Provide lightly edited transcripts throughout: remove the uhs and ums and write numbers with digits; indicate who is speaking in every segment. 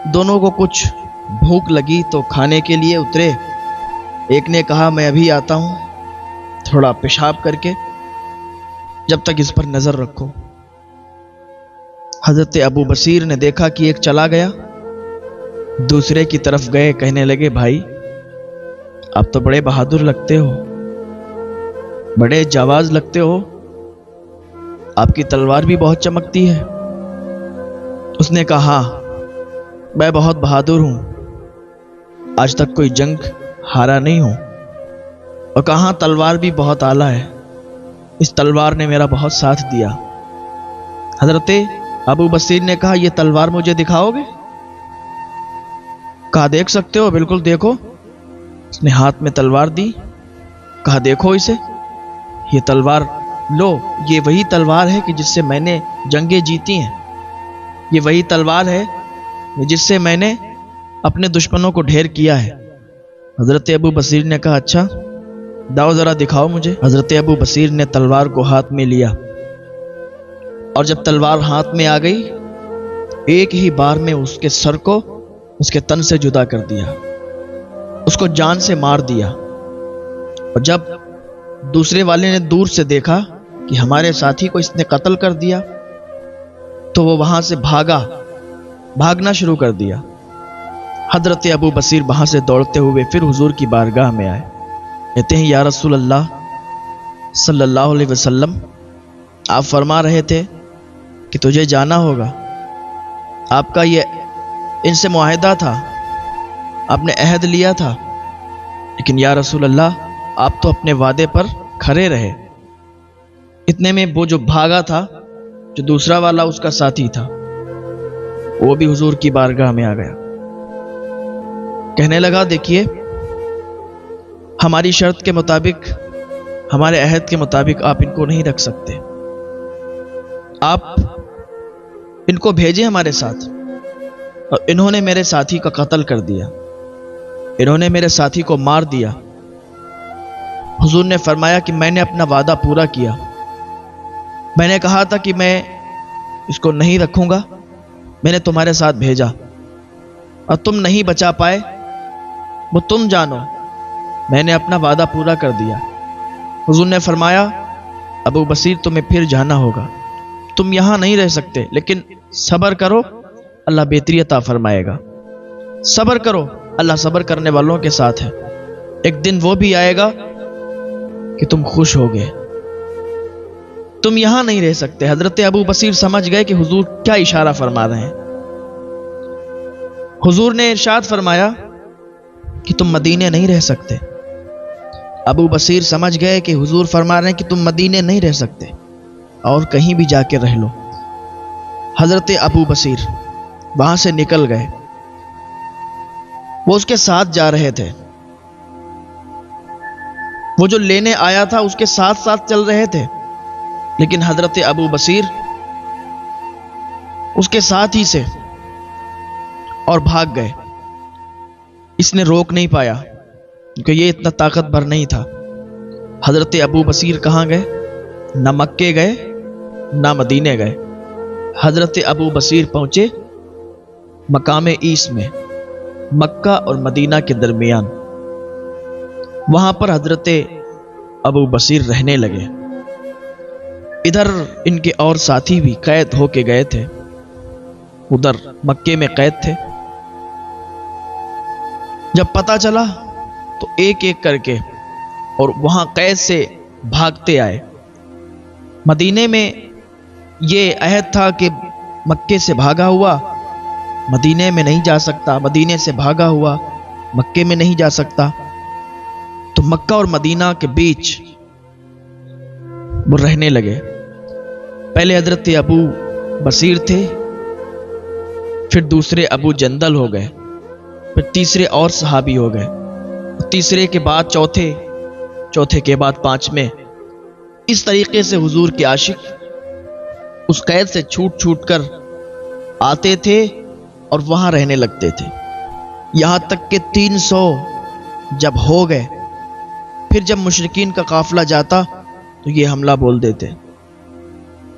Speaker 1: دونوں کو کچھ بھوک لگی تو کھانے کے لیے اترے۔ ایک نے کہا میں ابھی آتا ہوں تھوڑا پیشاب کر کے، جب تک اس پر نظر رکھو۔ حضرت ابو بصیر نے دیکھا کہ ایک چلا گیا، دوسرے کی طرف گئے، کہنے لگے بھائی آپ تو بڑے بہادر لگتے ہو، بڑے جاواز لگتے ہو، آپ کی تلوار بھی بہت چمکتی ہے۔ اس نے کہا ہاں میں بہت بہادر ہوں، آج تک کوئی جنگ ہارا نہیں ہوں، اور کہاں تلوار بھی بہت اعلیٰ ہے، اس تلوار نے میرا بہت ساتھ دیا۔ حضرت ابو بصیر نے کہا یہ تلوار مجھے دکھاؤ گے؟ کہا دیکھ سکتے ہو، بالکل دیکھو۔ اس نے ہاتھ میں تلوار دی، کہا دیکھو اسے، یہ تلوار لو، یہ وہی تلوار ہے کہ جس سے میں نے جنگیں جیتی ہیں، یہ وہی تلوار ہے جس سے میں نے اپنے دشمنوں کو ڈھیر کیا ہے۔ حضرت ابو بصیر نے کہا اچھا داؤ ذرا دکھاؤ مجھے۔ حضرت ابو بصیر نے تلوار کو ہاتھ میں لیا، اور جب تلوار ہاتھ میں آ گئی ایک ہی بار میں اس کے سر کو اس کے تن سے جدا کر دیا، اس کو جان سے مار دیا۔ اور جب دوسرے والے نے دور سے دیکھا کہ ہمارے ساتھی کو اس نے قتل کر دیا تو وہ وہاں سے بھاگنا شروع کر دیا۔ حضرت ابو بصیر وہاں سے دوڑتے ہوئے پھر حضور کی بارگاہ میں آئے، کہتے ہیں یا رسول اللہ صلی اللہ علیہ وسلم، آپ فرما رہے تھے کہ تجھے جانا ہوگا، آپ کا یہ ان سے معاہدہ تھا، آپ نے عہد لیا تھا، لیکن یا رسول اللہ آپ تو اپنے وعدے پر کھڑے رہے۔ اتنے میں وہ جو بھاگا تھا، جو دوسرا والا اس کا ساتھی تھا، وہ بھی حضور کی بارگاہ میں آ گیا، کہنے لگا دیکھیے ہماری شرط کے مطابق، ہمارے عہد کے مطابق آپ ان کو نہیں رکھ سکتے، آپ ان کو بھیجیں ہمارے ساتھ۔ اور انہوں نے میرے ساتھی کا قتل کر دیا، انہوں نے میرے ساتھی کو مار دیا۔ حضور نے فرمایا کہ میں نے اپنا وعدہ پورا کیا، میں نے کہا تھا کہ میں اس کو نہیں رکھوں گا، میں نے تمہارے ساتھ بھیجا اور تم نہیں بچا پائے، وہ تم جانو، میں نے اپنا وعدہ پورا کر دیا۔ حضور نے فرمایا ابو بصیر تمہیں پھر جانا ہوگا، تم یہاں نہیں رہ سکتے، لیکن صبر کرو اللہ بہتری عطا فرمائے گا، صبر کرو اللہ صبر کرنے والوں کے ساتھ ہے، ایک دن وہ بھی آئے گا کہ تم خوش ہوگے، تم یہاں نہیں رہ سکتے۔ حضرت ابو بصیر سمجھ گئے کہ حضور کیا اشارہ فرما رہے ہیں۔ حضور نے ارشاد فرمایا کہ تم مدینے نہیں رہ سکتے۔ ابو بصیر سمجھ گئے کہ حضور فرما رہے ہیں کہ تم مدینے نہیں رہ سکتے اور کہیں بھی جا کے رہ لو۔ حضرت ابو بصیر وہاں سے نکل گئے، وہ اس کے ساتھ جا رہے تھے، وہ جو لینے آیا تھا اس کے ساتھ ساتھ چل رہے تھے، لیکن حضرت ابو بصیر اس کے ساتھ ہی سے اور بھاگ گئے۔ اس نے روک نہیں پایا کیونکہ یہ اتنا طاقتور نہیں تھا۔ حضرت ابو بصیر کہاں گئے؟ نہ مکے گئے نہ مدینے گئے، حضرت ابو بصیر پہنچے مقام عیس میں، مکہ اور مدینہ کے درمیان، وہاں پر حضرت ابو بصیر رہنے لگے۔ ادھر ان کے اور ساتھی بھی قید ہو کے گئے تھے، ادھر مکے میں قید تھے۔ جب پتہ چلا تو ایک ایک کر کے اور وہاں قید سے بھاگتے آئے۔ مدینے میں یہ عہد تھا کہ مکے سے بھاگا ہوا مدینے میں نہیں جا سکتا، مدینے سے بھاگا ہوا مکے میں نہیں جا سکتا، تو مکہ اور مدینہ کے بیچ وہ رہنے لگے۔ پہلے حضرت ابو بصیر تھے، پھر دوسرے ابو جندل ہو گئے، پھر تیسرے اور صحابی ہو گئے، تیسرے کے بعد چوتھے، چوتھے کے بعد پانچویں۔ اس طریقے سے حضور کے عاشق اس قید سے چھوٹ چھوٹ کر آتے تھے اور وہاں رہنے لگتے تھے، یہاں تک کہ 300 جب ہو گئے، پھر جب مشرکین کا قافلہ جاتا تو یہ حملہ بول دیتے،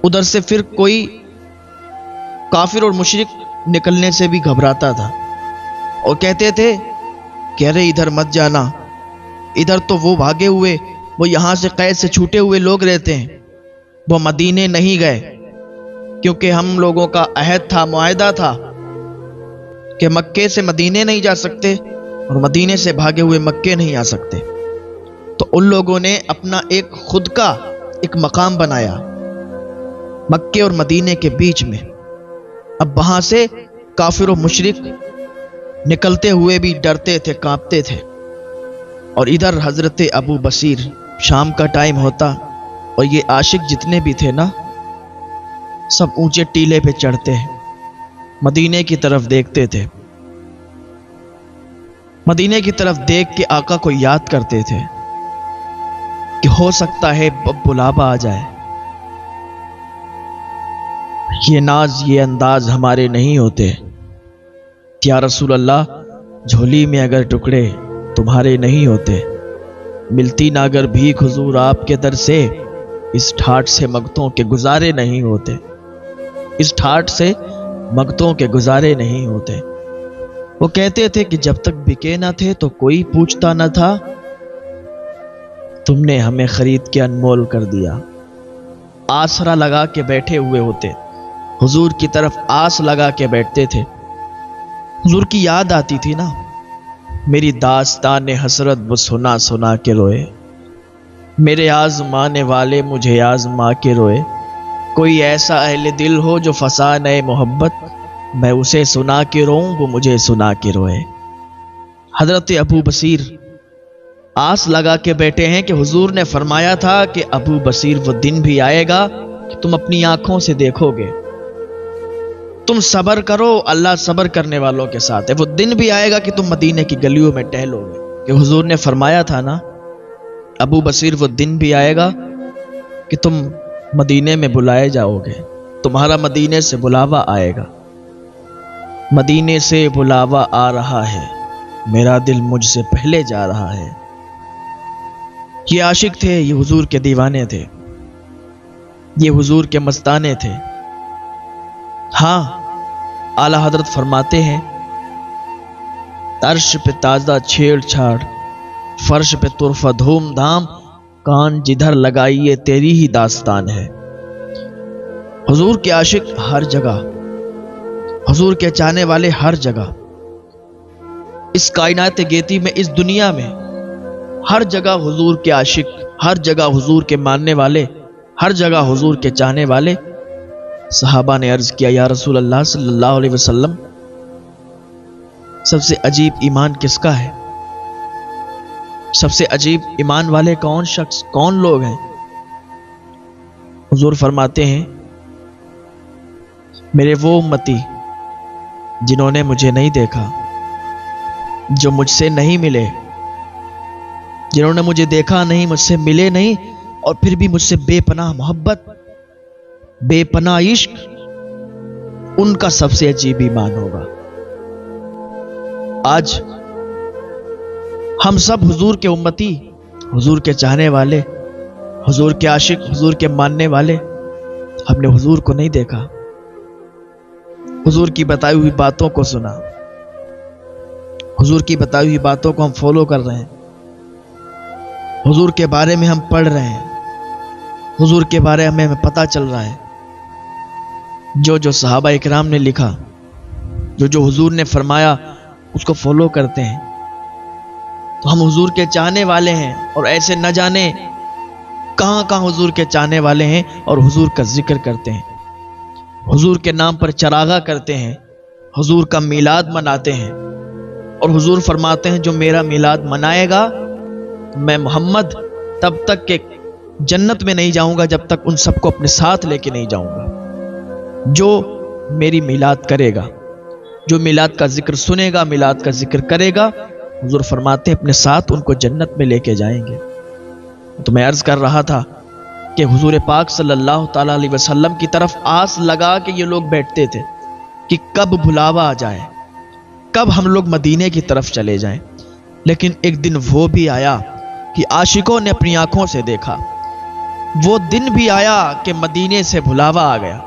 Speaker 1: ادھر سے پھر کوئی کافر اور مشرک نکلنے سے بھی گھبراتا تھا اور کہتے تھے کہ ارے ادھر مت جانا، ادھر تو وہ بھاگے ہوئے، وہ یہاں سے قید سے چھوٹے ہوئے لوگ رہتے ہیں، وہ مدینے نہیں گئے، کیونکہ ہم لوگوں کا عہد تھا، معاہدہ تھا کہ مکے سے مدینے نہیں جا سکتے اور مدینے سے بھاگے ہوئے مکے نہیں آ سکتے۔ تو ان لوگوں نے اپنا ایک خود کا ایک مقام بنایا مکے اور مدینے کے بیچ میں۔ اب وہاں سے کافر و مشرک نکلتے ہوئے بھی ڈرتے تھے، کانپتے تھے، اور ادھر حضرت ابو بصیر، شام کا ٹائم ہوتا اور یہ عاشق جتنے بھی تھے نا، سب اونچے ٹیلے پہ چڑھتے مدینے کی طرف دیکھتے تھے، مدینے کی طرف دیکھ کے آقا کو یاد کرتے تھے کہ ہو سکتا ہے بلاوا آ جائے، یہ ناز یہ انداز ہمارے نہیں ہوتے، یا رسول اللہ جھولی میں اگر ٹکڑے تمہارے نہیں ہوتے، ملتی نہ اگر بھیک حضور آپ کے در سے، اس ٹھاٹ سے مگتوں کے گزارے نہیں ہوتے، اس ٹھاٹ سے مگتوں کے گزارے نہیں ہوتے۔ وہ کہتے تھے کہ جب تک بکے نہ تھے تو کوئی پوچھتا نہ تھا، تم نے ہمیں خرید کے انمول کر دیا۔ آسرا لگا کے بیٹھے ہوئے ہوتے، حضور کی طرف آس لگا کے بیٹھتے تھے۔ حضور کی یاد آتی تھی نا، میری داستان حسرت وہ سنا سنا کے روئے، میرے آزمانے والے مجھے آزما کے روئے، کوئی ایسا اہل دل ہو جو فسانے محبت، میں اسے سنا کے روؤں وہ مجھے سنا کے روئے۔ حضرت ابو بصیر آس لگا کے بیٹھے ہیں کہ حضور نے فرمایا تھا کہ ابو بصیر وہ دن بھی آئے گا کہ تم اپنی آنکھوں سے دیکھو گے، تم صبر کرو، اللہ صبر کرنے والوں کے ساتھ ہے، وہ دن بھی آئے گا کہ تم مدینے کی گلیوں میں ٹہلو گے، کہ حضور نے فرمایا تھا نا ابو بصیر وہ دن بھی آئے گا کہ تم مدینے میں بلائے جاؤ گے، تمہارا مدینے سے بلاوا آئے گا، مدینے سے بلاوا آ رہا ہے، میرا دل مجھ سے پہلے جا رہا ہے۔ یہ عاشق تھے، یہ حضور کے دیوانے تھے، یہ حضور کے مستانے تھے۔ ہاں اعلی حضرت فرماتے ہیں عرش پہ تازہ چھیڑ چھاڑ، فرش پہ طرفہ دھوم دھام، کان جدھر لگائیے تیری ہی داستان ہے۔ حضور کے عاشق ہر جگہ، حضور کے چاہنے والے ہر جگہ، اس کائنات گیتی میں، اس دنیا میں ہر جگہ حضور کے عاشق، ہر جگہ حضور کے ماننے والے، ہر جگہ حضور کے چاہنے والے۔ صحابہ نے عرض کیا یا رسول اللہ صلی اللہ علیہ وسلم، سب سے عجیب ایمان کس کا ہے؟ سب سے عجیب ایمان والے کون شخص، کون لوگ ہیں؟ حضور فرماتے ہیں میرے وہ امتی جنہوں نے مجھے نہیں دیکھا، جو مجھ سے نہیں ملے، جنہوں نے مجھے دیکھا نہیں، مجھ سے ملے نہیں، اور پھر بھی مجھ سے بے پناہ محبت، بے پناہ عشق، ان کا سب سے عجیب ایمان ہوگا۔ آج ہم سب حضور کے امتی، حضور کے چاہنے والے، حضور کے عاشق، حضور کے ماننے والے، ہم نے حضور کو نہیں دیکھا، حضور کی بتائی ہوئی باتوں کو سنا، حضور کی بتائی ہوئی باتوں کو ہم فالو کر رہے ہیں، حضور کے بارے میں ہم پڑھ رہے ہیں، حضور کے بارے میں ہمیں پتہ چل رہا ہے، جو صحابہ اکرام نے لکھا، جو حضور نے فرمایا اس کو فالو کرتے ہیں، تو ہم حضور کے چاہنے والے ہیں، اور ایسے نہ جانے کہاں کہاں حضور کے چاہنے والے ہیں اور حضور کا ذکر کرتے ہیں، حضور کے نام پر چراغاں کرتے ہیں، حضور کا میلاد مناتے ہیں، اور حضور فرماتے ہیں جو میرا میلاد منائے گا میں محمد تب تک کہ جنت میں نہیں جاؤں گا جب تک ان سب کو اپنے ساتھ لے کے نہیں جاؤں گا۔ جو میری میلاد کرے گا، جو میلاد کا ذکر سنے گا، میلاد کا ذکر کرے گا، حضور فرماتے ہیں اپنے ساتھ ان کو جنت میں لے کے جائیں گے۔ تو میں عرض کر رہا تھا کہ حضور پاک صلی اللہ تعالیٰ علیہ وسلم کی طرف آس لگا کے یہ لوگ بیٹھتے تھے کہ کب بلاوا آ جائے، کب ہم لوگ مدینے کی طرف چلے جائیں۔ لیکن ایک دن وہ بھی آیا کہ عاشقوں نے اپنی آنکھوں سے دیکھا، وہ دن بھی آیا کہ مدینے سے بلاوا آ گیا۔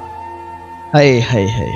Speaker 1: ہائے ہائے ہائے،